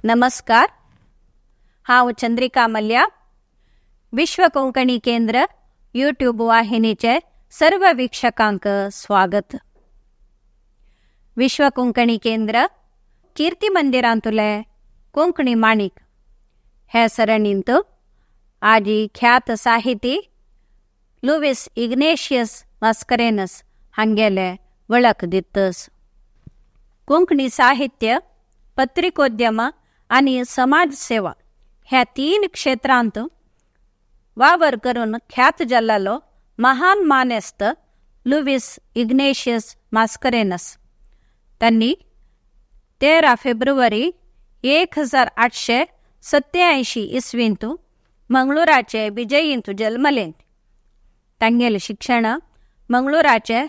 नमस्कार. हांव चंद्रिका मल्ल्या. विश्व कोंकणी केंद्र यूट्यूब वाहिनीचे सर्व वीक्षकांक स्वागत. विश्व कोंकणी केंद्र कीर्ती मंदिरांतले कोंकणी माणिक हे सरणींत आजी ख्यात साहिती लुईस इग्नेशियस मास्करेनस हांगेले वळख दितस. कोंकणी साहित्य, पत्रिकोद्यम आणि समाज सेवा ह्या 3 क्षेत्रांत वावर करून ख्यात जाल्लो महान मानेस्त लुईस इग्नेशियस मास्करेनस. त्यांनी 13 फेब्रुवारी 1887 इसवींत मंगळूराचे बिजयींत जल्मलें. तांगेले शिक्षण मंगळूराचे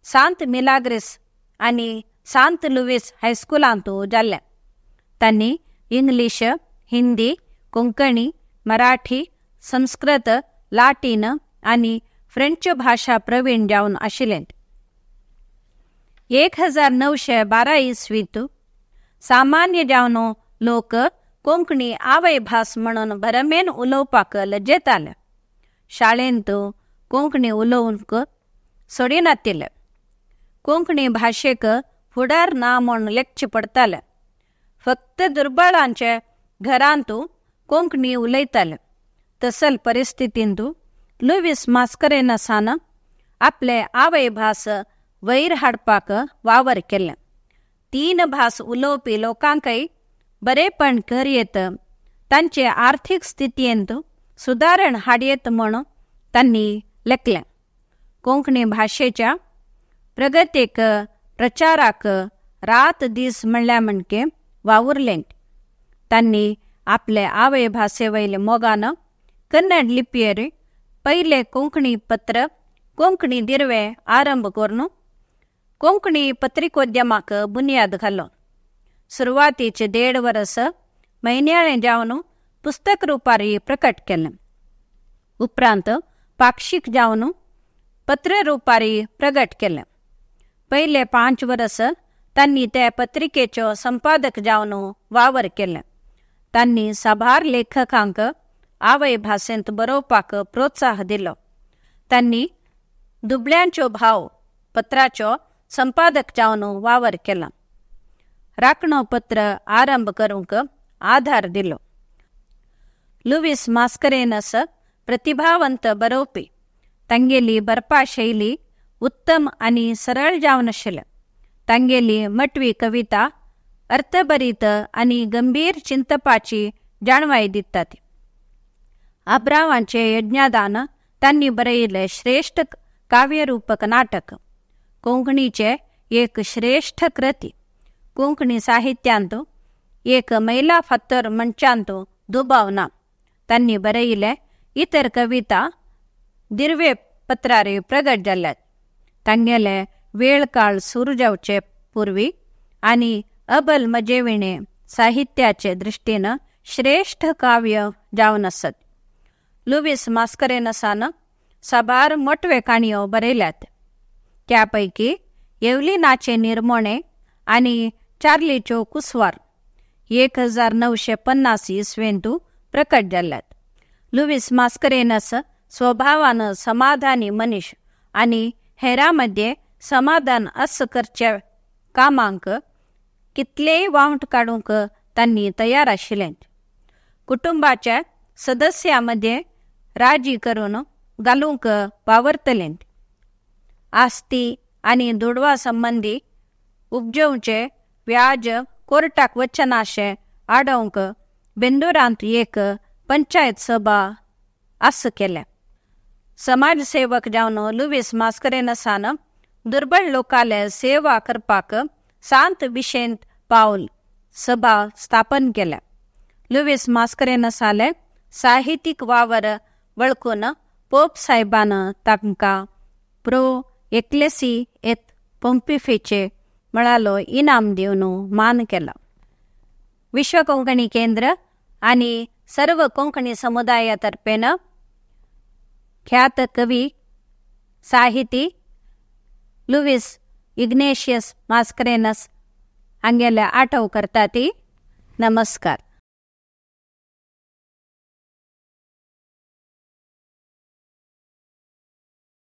सांत मिलाग्रिस आणि सांत लुईस हायस्कूलांत जाल्लें. त्यांनी इंग्लिश, हिंदी, कोंकणी, मराठी, संस्कृत, लाटीन आणि फ्रेंच भाषा प्रवीण जावन आशिल्लें. 1912 इसवीत सामान्य जावन लोक कोंकणी आवय भास म्हणून भरमेन उलोवपाक लजेताले. शाळेंत कोंकणी उलोवंक सोडिनातिले. कोंकणी भाशेक फुडार ना म्हूण लेखचे पडताले. फक्त दुर्बळांचे घरांत कोंकणी उलयताले. तसल परिस्थितींत लुईस मास्करेनसान आपले आवय भास वयर हाडपाक वावर केलें. 3 भास उलोवपी लोकांकय बरेपण करयेत, तांचे आर्थीक स्थितीयेंत सुदारण हाडयेत म्हूण तांणी लेखलें. कोंकणी भाशेच्या प्रगतीक प्रचाराक रात दीस म्हणल्या म्हणके वावुरलें. तांणी आपले आवय भाशेवयले मोगान कन्नड लिपयेर पयले कोंकणी पत्र, कोंकणी दिरवे आरंभ करून कोंकणी पत्रिकोद्यमाक बुन्याद घालो. सुरवातीचे 1.5 वर्स म्हयन्याळें जावन पुस्तक रुपारी प्रकट केलें. उपरांत पाक्षिक जावन पत्र रुपारी प्रगट केलें. पयले 5 वर्स तांणी ते पत्रिकेचो संपादक जावन वावर केलें. तांणी साबार लेखकांक आवय भाशेंत बरोवपाक प्रोत्साह दिलो. तांणी दुबळ्यांचो भाव पत्राचो संपादक जावन वावर केला. राखणो पत्र आरंभ करूंक आधार दिलो. लुईस मास्करेनस प्रतिभावंत बरोवपी. तांगेली बरपा शैली उत्तम आणि सरळ जावन आशिल्ली. तांगेली मटवी कविता अर्थभरीत आणि गंभीर चिंतपाची जाणवाय दितात. आब्रावांचे यज्ञदान तांणी बरयले श्रेष्ठ काव्यरूपक नाटक. कोंकणीचे एक श्रेष्ठ कृती. कोंकणी साहित्यांत एक मैला फातर मंचांत दुबाव ना. तांणी बरयले इतर कविता दिरवे पत्रारी प्रगट जाल्यात. तांगेले वेळ काळ सुरू जावचे पूर्वी आणि अबल मजेविणे साहित्याचे दृष्टीन श्रेष्ठ काव्य जावन आसत. लुईस मास्करेनसान साबार मोटवे काणयो बरयल्यात. त्यापैकी एवलिनाचे निर्मोणे आणि चार्लीच्यो कुसवार 1950 इसवेंत प्रकट जाल्यात. लुईस मास्करेनस स्वभावान समाधानी मनीस आणि हेरांमध्ये समाधान अस करचे कामांक कितलेय वावट काडूंक तांणी तयार आशिल्लें. कुटुंबाच्या सदस्यांमध्ये राजी करून घालूंक वावरतलें. आस्ती आणि दुडवा संबंधी उपजेवचे व्याज कोर्टाक वचनाशे आडोवंक बेंदुरांत एक पंचायत सभा आस केल्या. समाजसेवक जावन लुईस मास्करेनसान दुर्बळ लोकांले सेवा करपाक सांत विशेंत पावल सभा स्थापन केल्या. लुईस मास्करेनसाले साहित्यिक वावर वळखून पोप साहेबान तांकां प्रो एक्लेसी एत पोंपिफेचे मळालो इनाम दिवन मान केला. विश्व कोंकणी केंद्र आणि सर्व कोंकणी समुदायातर्फेन ख्यात कवी साहिती लुईस इग्नेशियस मास्करेनस हांगेले आठव करता ती नमस्कार.